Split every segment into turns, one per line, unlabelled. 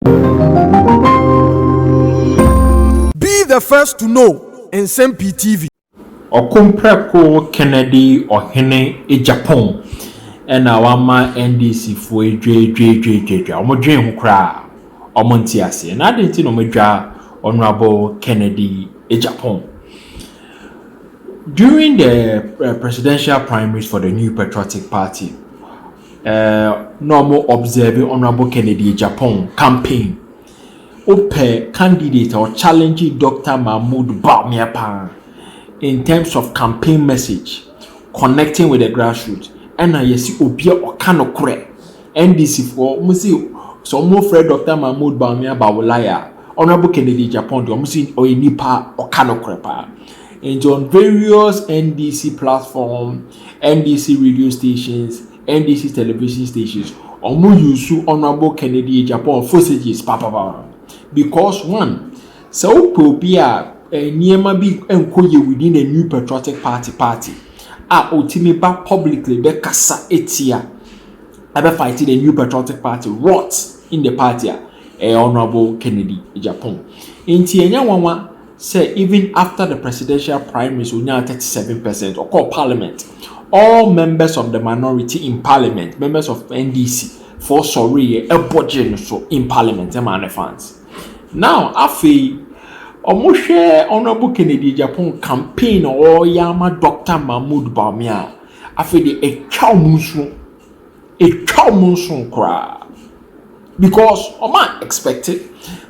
Be the first to know. Nsem-Pii TV.
Okumpreko Kennedy Ohene Japan and our NDC for J. Omodrin who cry Omontiasi and I didn't know Major Honorable Kennedy Japan. During the presidential primaries for the New Patriotic Party, normal observing Honorable Kennedy Japan campaign. Ope candidate or challenging Dr. Mahmoud Bawumia in terms of campaign message, connecting with the grassroots, and I see Obia or Kanokre, NDC for Musi, so more Fred Dr. Mahmoud Bawumia Bawulaya, Honorable Kennedy Japan, the Musi or Nipa or Kanokrepa, and on various NDC platforms, NDC radio stations, NDC television stations, or more use Honorable Kennedy Japan fosages, Papa. Because one, so Popia Niema be encoye within a New Patriotic Party. Ultimately back publicly be kasa etia. Ever fighting the New Patriotic Party rot in the party. Honorable Kennedy Japan. Inti enya wanwa say even after the presidential primaries we now 37% or call parliament. All members of the minority in parliament, members of NDC, for sorry a budget so in parliament and fans. Now, afi Omoshe Honorable Kennedy Japan campaign or Yama Dr. Mahmoud Bawumia. Afi de a chow monsoon cry. Because Oma expected.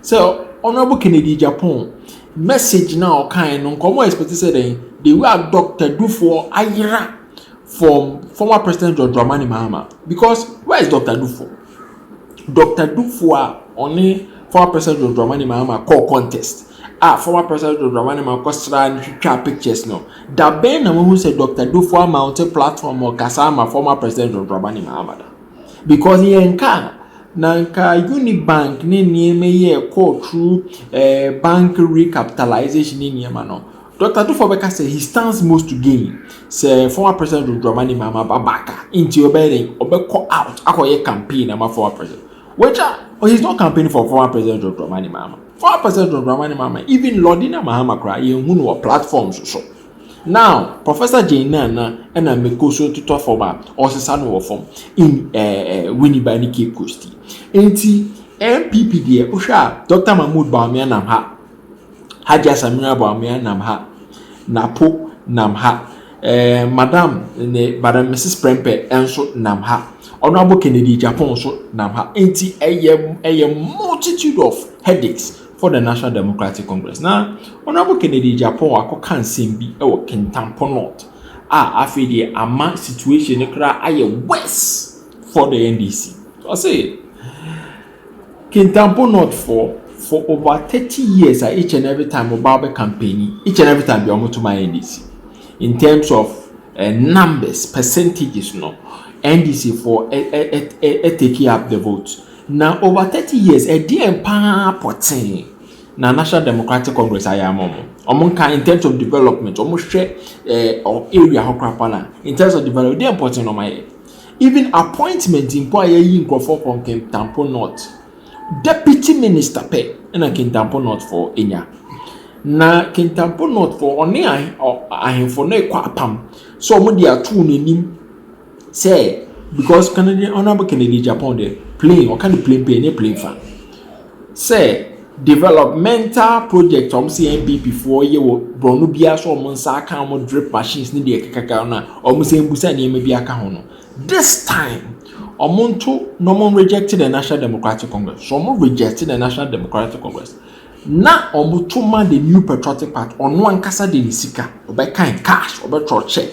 So Honorable Kennedy Japan message now kind of come expected say they were Dr. Dufo Ayira from former President John Dramani Mahama. Because where is Dr. Dufo? Dr. Dufo only former President John Dramani Mahama call contest. Former President John Dramani Mahama strand pictures no. Da ben na who said Dr. Dufo mounted platform or Kasama former President John Dramani Mahama. Because he enka nanka Unibank ni nieme ye call through bank recapitalization ni niema no. Dr. Dufo Beka say he stands most to gain. Say former President John Dramani Mahama babaka into your bedding or be call out akoye campaign ama former president. Which he's not campaigning for former President John Dramani Mahama. Former President John Dramani Mahama, even Lordina Mahama cry, you know platforms so. Now, Professor Jane Nana and I make so to talk for or Sasano form in Winnipeg Cape Coast. Enti MPP dear, Usha, Dr. Mahmoud Bawumia Namha, Haja Samira Bawumia Namha, Napo Namha, Madam Mrs. Prempe Enso Namha. Honorable Kennedy Japan so namha enti a multitude of headaches for the National Democratic Congress. Now, Honorable Kennedy Japan wako kan sembi ewo Kintampo North. Afi the ama situation ekra aye worse for the NDC. So I say Kintampo North for over 30 years each and every time Obabe campaigning, each and every time be almost to my NDC. In terms of numbers, percentages no. NDC for taking up the vote. Now over 30 years, a DM pa potin. Now National Democratic Congress I am omonka in terms of development, almost share or area how in terms of development, they are important on my head. Even appointment in Poye Nkofo from Kintampo North. Deputy Minister Pe and a Kintampo North for Enya. Na Kintampo North for only I for no kwapam. So mo dia two nim say because Canadian Honorable Kennedy Japan they playing or can play fan. Say developmental project from CNPP for you Bronu Bia so monsa account drip machines ni de kaka na or say mbusa ni maybe account. This time Omonto no one rejected the National Democratic Congress. Someone rejected the National Democratic Congress. Na omutuma the New Patriotic Party on one kasa de nisika obe kind cash obe throw check.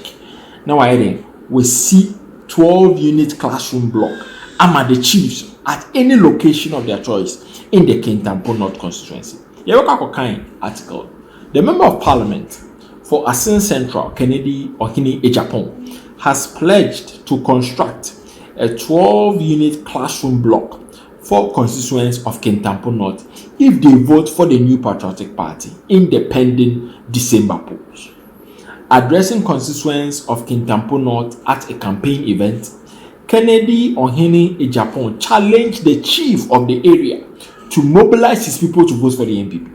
Now I we see 12-unit classroom block ama the chiefs at any location of their choice in the Kintampo North constituency. Yewaka kind article. The member of parliament for Asin Central, Kennedy Ohene Japan, has pledged to construct a 12-unit classroom block for constituents of Kintampo North if they vote for the New Patriotic Party in the pending December polls. Addressing constituents of Kintampo North at a campaign event, Kennedy Ohene Japan challenged the chief of the area to mobilize his people to vote for the NPP.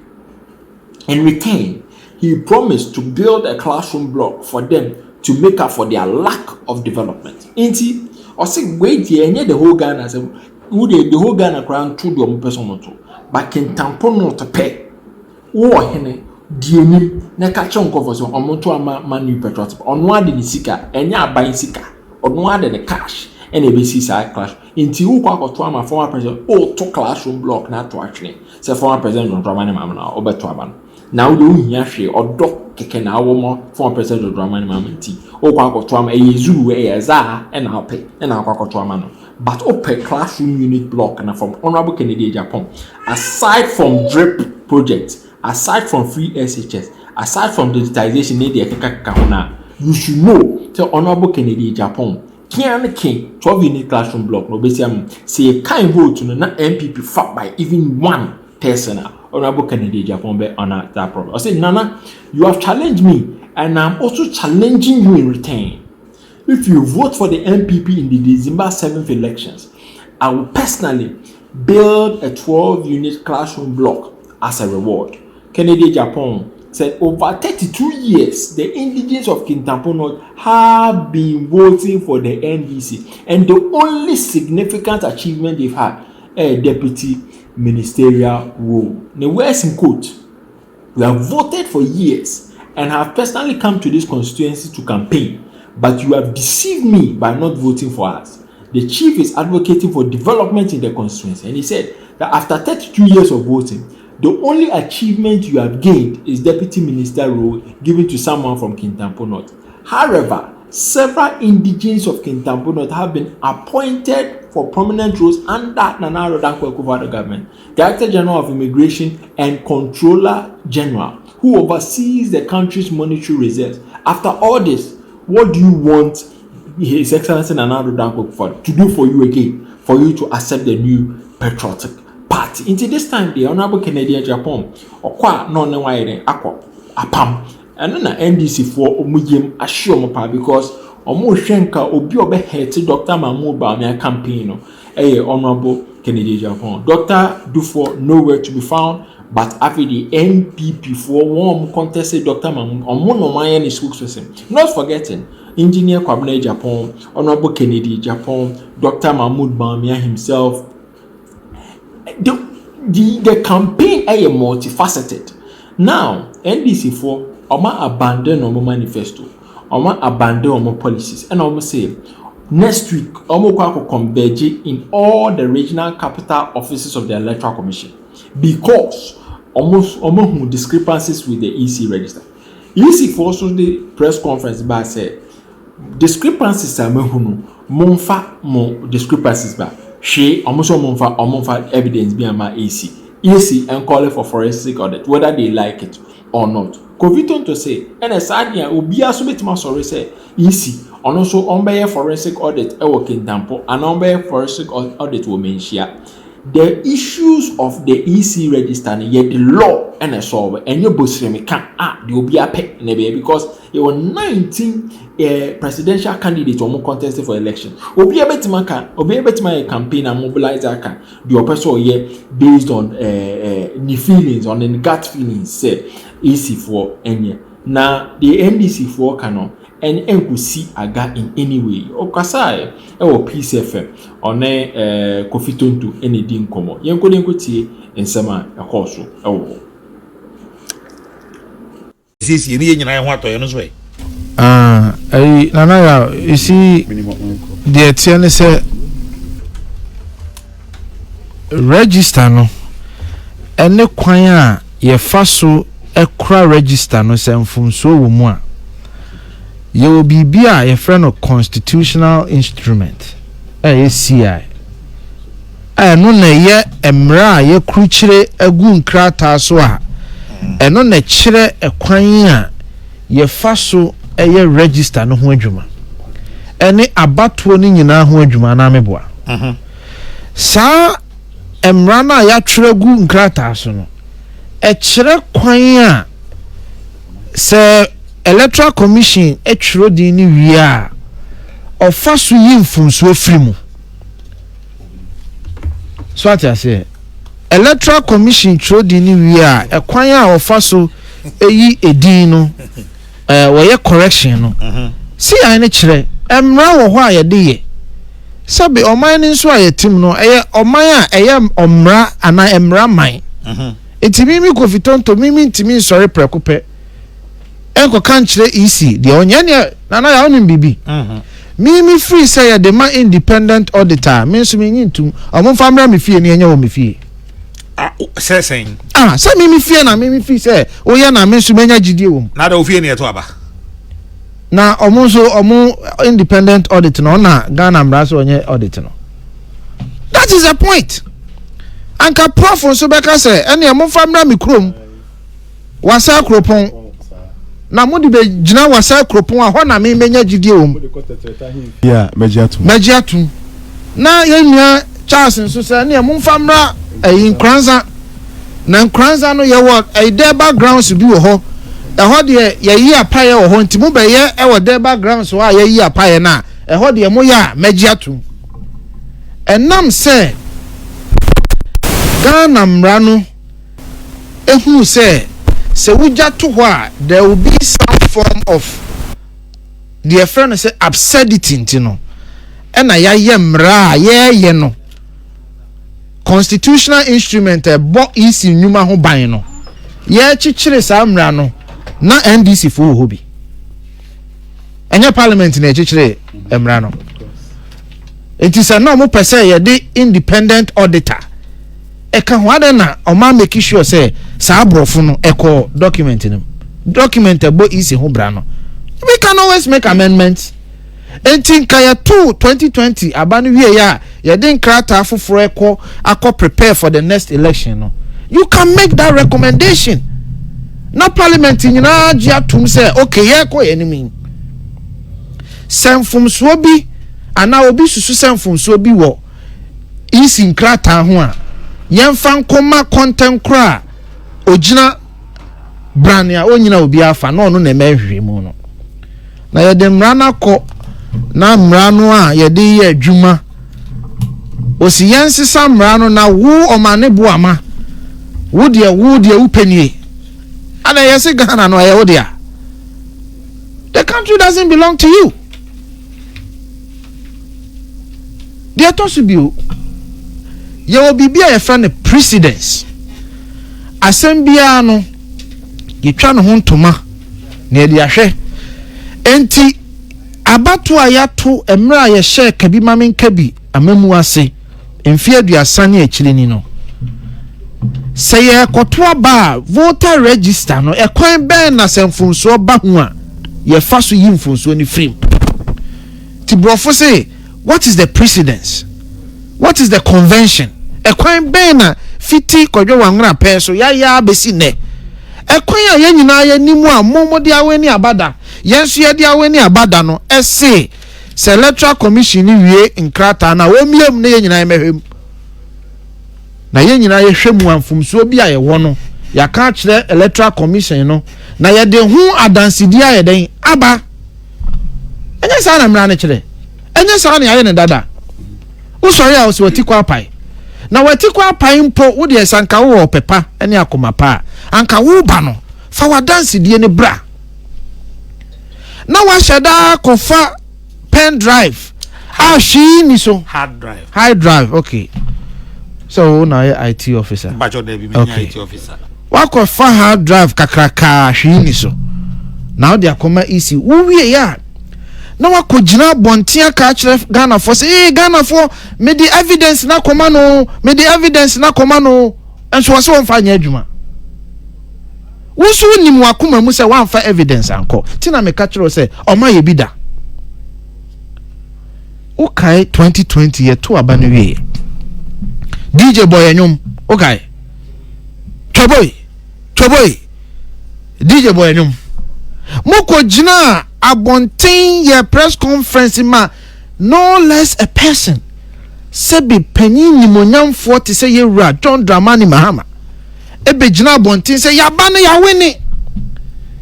In return, he promised to build a classroom block for them to make up for their lack of development. Inti, or say, wait here, and yet the whole Ghana said, the whole Ghana crown to the person to, but can tampon not to pay. Or hene, Diemi, Nakachon covers on Monto Manu Petrot, on one in Sika, and ya buying Sika, on one in the cash, and a BC side clash. Inti Uqua to my former president, oh, to classroom block, not to actually, say former president of Dramani Mamma or Betuaban. Now do Yashi or Doc Keken our former president of Dramani Mamma, oh, Quaco to a Yezu, a Za, and I'll pay, and I'll Quaco to a man. But open classroom unit block and from Honorable Kennedy Japan, aside from DRIP projects, aside from free SHS, aside from digitization, you should know the Honorable Kennedy Japan. King 12 unit classroom block no basically say a kind vote to not MPP fought by even one person. Honorable Kennedy Japan be on that problem. I said, Nana, you have challenged me, and I'm also challenging you in return. If you vote for the MPP in the December 7th elections, I will personally build a 12 unit classroom block as a reward. Kennedy Japan said over 32 years, the indigenes of Kintampo North have been voting for the NDC, and the only significant achievement they've had a deputy ministerial role. The words in quote, we have voted for years and have personally come to this constituency to campaign, but you have deceived me by not voting for us. The chief is advocating for development in the constituency, and he said that after 32 years of voting, the only achievement you have gained is deputy minister role given to someone from Kintampo North. However, several indigenes of Kintampo North have been appointed for prominent roles under Nana Rodakwe government, Director General of Immigration and Controller General, who oversees the country's monetary reserves. After all this, what do you want His Excellency Nana Rodakwe to do for you again, for you to accept the new patriotic party? Until this time, the Honorable Canadian Japan, or qua no wire aqua apam, and then NDC for Omuyim Ashomopa because Omo Shenka Obi Obehet Dr. Mahmoud Bawumia campaign, Honorable Canadian Japan. Dr. Dufour nowhere to be found, but after the NPP for one contested Dr. Mahmoud Omo Mayan is spokesperson. Not forgetting Engineer Kwabena Japan, Honorable Kennedy Japan, Dr. Mahmoud Bawumia himself. The campaign is multifaceted. Now, NDC for Oma abandon Omo manifesto, Oma abandon Omo policies, and Oma say next week Omo Kwako converge in all the regional capital offices of the Electoral Commission because Omo discrepancies with the EC register. EC for also the press conference by say discrepancies are monfa mo discrepancies ba. She almost monfa evidence be ama EC and call it for forensic audit whether they like it or not. Coviton to say and aside obia so betima sorry say EC and also on forensic audit e working tampo and on forensic audit will mention the issues of the EC register yet the law and a solve and your boss me can the obia pay because there were 19 presidential candidates or contested for election. Obia betima campaign and mobilize can the person here based on the feelings on the gut feelings said EC for any. Now the NDC for canon and could see aga in any way. Okasai or PCFM on Kofi Tonto any din komo. Yanko tie nsema akoso ewo.
Sisi ni nyina ho atoyo no so e.
Nana ya you see the tiene say register no ene kwan a ye fa so ekra register no se mfunso wo mu a ye obi bia ye friend of constitutional instrument CI no na ye emra ye kruchire agu nkrata so a eno na kire ekwan a ye fa so eye register no ho adwuma ene abatuo ni nyina ho adwuma na meboa sa emra na ya twere agu nkrata so no e kire kwan a se Electoral Commission etwero din ni wi a ofaso yi mfunso afrimu so ati ase Electoral Commission through the new year a kwanya of faso eyi edin no we correction no see ane kire emra wo ho ayede ye sabe oman ni nso ayetim no oman a omra ana emra man etimi mi kofitonto mimi ntimi sori prekope enko kan kire EC de onye ne nana ya onim bibi mimi free say ya the man independent auditor me nso me nyintum omfa mra me fie ne enye wo me fie
say saying
say mimi fie na mimi fie say oye na me nso menya gidie wo
na da ofie ne eto aba
na omo independent audit no na Ghana mbraso onye audit no. That is the point. Anka prof so beka say ene e mo famra mi krom wasa kropon na mo de be gina wasa kropon a ho na me menya gidie wo
yeah mejiatu na yenua Charles nso say ene e mo famra
nkranza na nkranza no ye wo dey backgrounds bi wo ho eho de ye yi apaye wo ho ntimu be ye e wo dey backgrounds so a ye yi apaye na eho de mo ya mejiatu enam say Ghana mrano ehu say se wuja to ho a there will be some form of the friend say absurdity ntino ena ya ye mra ye no constitutional instrument bo isi nyuma ho ban no ye chichire sa mra no na NDC fo ho bi enye parliament na chichire mra no it is na mo pese ye de independent auditor e ka ho ade na o ma make sure say sa abrofo no eko document bo isi ho bra no we can always make amendments. Entin kaya 2020 abanu wie ya ye den krata afoforo eko akọ prepare for the next election no you can make that recommendation na parliament nyina gia tum say okay ye ko enemy senfumso bi ana obi susu senfumso bi wo isi krata ho a yemfa nkoma content kra ogina brania onyina obi afa no no na mehwe mu no na ye dem rana ko na mrano a ye de ye adwuma osi yensisa mrano na wo omane boama wo de wo penie ana yesi Ghana no ye wo de the country doesn't belong to you they are to be ye will be a friend precedence asembia no ye twa no ho ntoma na ye de ahwe enti abatu ayato emra ye share kabi mamen kabi amamu ase emfi aduasa ne akire ni no say ye koto aba voter register no ekwan ben na semfunso ba ho a ye fa so yimfunso ni frame ti brofo say what is the precedence, what is the convention ekwan ben na fiti kodwo wangra pe so ya besi ne ekwan a ye nyina ya nimu a momodi aweni abada yensu ye dia weni abada no ese se Electoral Commission ni wie nkrata na wo miem na ye nyina ye mehwem na ye nyina ye hwemu amfumso bi a ye wo no ya ka kire Electoral Commission no na ye de hu adansidi a ye den aba enye sa na mra ne kire enye sa na ye ne dada usori a osi wati kwa pai na wati kwa pai mpo wo de sanka wo pepa ene akoma pa anka wo ba no fa wadansidi ne bra na wa shada kofa pen drive she ni so hard drive okay so na IT officer
okay. IT officer
wa kofa hard drive kakraka she ni so now they akoma easy wo wie ya na wa kogina bontia ka kire Ghana for say Ghana for me the evidence na koma no enso won fa nya adwuma wusu nim wakoma mu se wanfa evidence anko tina me ka kire se oma ye bi da okay 2020 ye to aba no wie DJ boy enyum okay choboy DJ boy enyum moko jina abontin ye press conference ma no less a person sebi panyin nimonyamfo te se ye wura John Dramani Mahama ebe jina abontin se ya ba no ya wini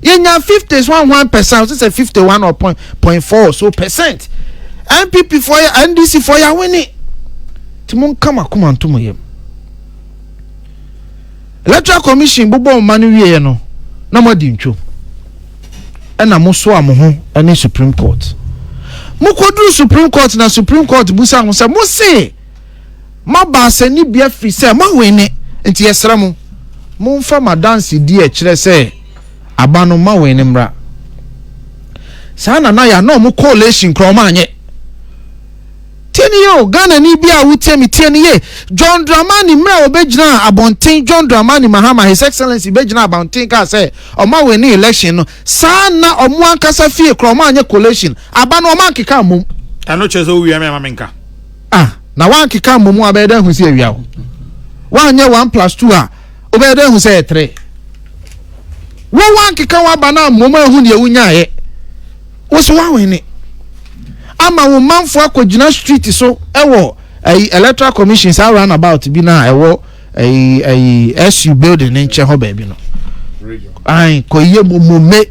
yenya 51%, so say 51 or 0.4 so percent MPP for ya NDC for ya wini timon kama kuma ntumo yem Electoral Commission bobo manu wie no na mo di ntwo na mo so amoho ani Supreme Court mo koduru Supreme Court na Supreme Court busa mo se mo se ma ba se ni bia free se ma wene enti yesra mo mfa ma dance di e kire se aba no ma wene mra sana na ya no mo coalition kroma anye tieni yo Ghana ni bia wutemi tieni ye John Dramani mra obejina abonten John Dramani Mahama His Excellency bejina abonten ka say o ma we ni election no sana o mu ankasa fie kroma anye coalition aba no o ma nkeka mum
ano chezo wi am menka
na wan nkeka mum abeda hu se awia wo wan nye 1+2 a obeda hu se 3 wo wan nkeka wa ba na mum ahu ne ewunya ye wo so wa we ni ama wo manfo akogina street so ewo Electoral Commission say run about bi na ewo SU building in che ho ba bi no ai ko ye momme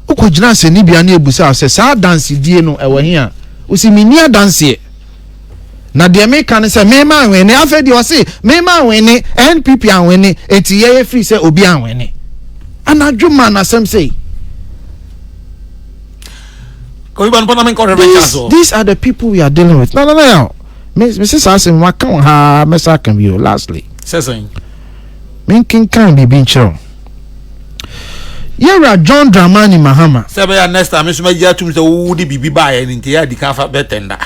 ukogina se ni bia na ebusa say sa dance die no ewo hia usimini dance na de me kan say me ma wen ni afedi o say me ma wen ni NPP an wen ni eti ye free say obi an wen ni anadwuma na sem say these are the people we are dealing with. No. Mrs. Asim, what can ha Mesa can be lastly.
Saying
Minkin can be being shown. You're John Dramani Mahama.
Sabaya next time, Miss Major to the Woody be by and into the Kafa Betenda.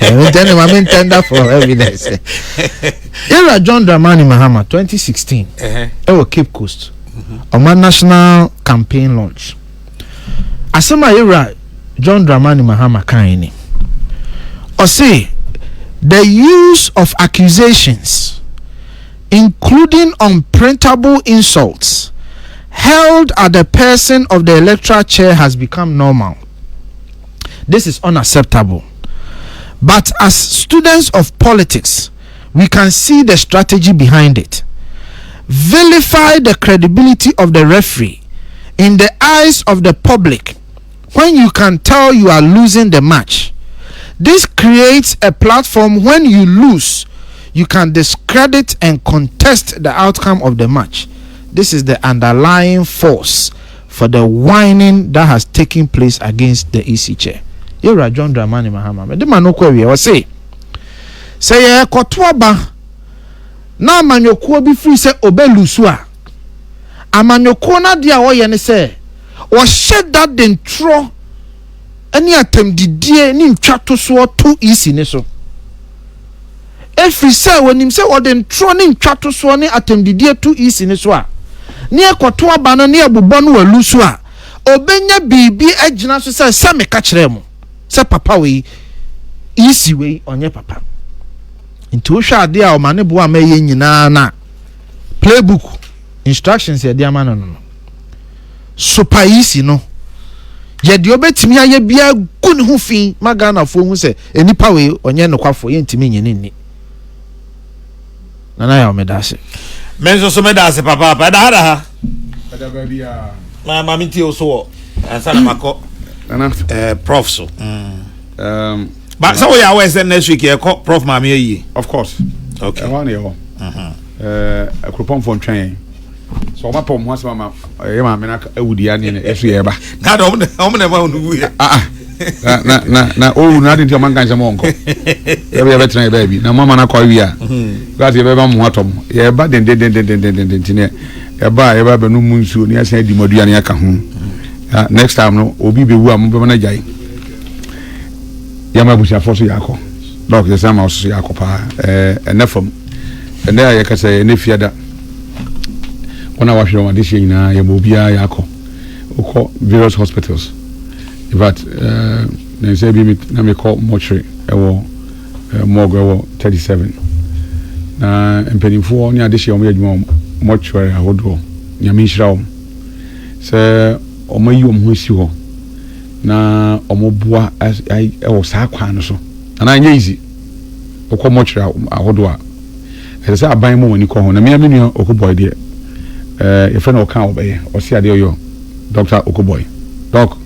I'm in tender for evidence. You're John Dramani Mahama 2016. Cape Coast. On my national campaign launch. Asema you're John Dramani Mahama kaini. Or say the use of accusations, including unprintable insults, held at the person of the electoral chair has become normal. This is unacceptable. But as students of politics, we can see the strategy behind it. Vilify the credibility of the referee in the eyes of the public when you can tell you are losing the match. This creates a platform when you lose, you can discredit and contest the outcome of the match. This is the underlying force for the whining that has taken place against the EC chair. You're John Dramani Mahama. The man who say kotuaba na manyokuo bi free say obelusua. Amanyoko na dia wo ye ne say o shed that den tro ani atem didie ni ntwato so to isi ne so every say wonim say o den tro ni ntwato so ni atem didie to isi ne so a ne ekoto aba no ne abubọ no walu so a obenya bibi agina so say se me ka kire mu say papa we isi we onye papa nti wo hwa ade a o mane bo ama ye nyina na playbook instructions ye dia ma no super easy no ye de obetimi aye bia gu ne ho fi magana fo hu se enipa we onye nokwafo ye ntimi nyene ni nana ya omedase
menzo so medase papa da ha
Ada bia
ma minti o so ansana mako
nana
prof so but so we are always next week here prof ma me yi
of course
okay
one year akropon fo ntwen so ma pom ho asema ma ye ma me na awudi ane ne esu ye ba
na do omne ma unu ya
na o na dinti o man kan se mo nko ye be betra ye ba bi na mama na kwa wi a gas ye be ba mo atom ye ba den tine ye ba be no munsu ni asan di moduane aka ho next time no obi be wu am be na jai ya ma busia foso yakọ dog ye sama oso yakọ pa enefom ene ya kase ene fiada ona wa hwe ma de hye nyina ya bobia yakọ okọ various hospitals in fact na say bi na me call mortuary ewo morgue ewo 37 na empenifo ni ade hye o me adwuma mortuary ahodo nya me hira o se o mayi o mo si ho na omoboa ai o sa kwa no so na anya easy okọ mortuary ahodo a e say aban mo wani ko ho na me amenu okoboy de e fe na o kan obeye o si ade yo Dr. Okoboy doc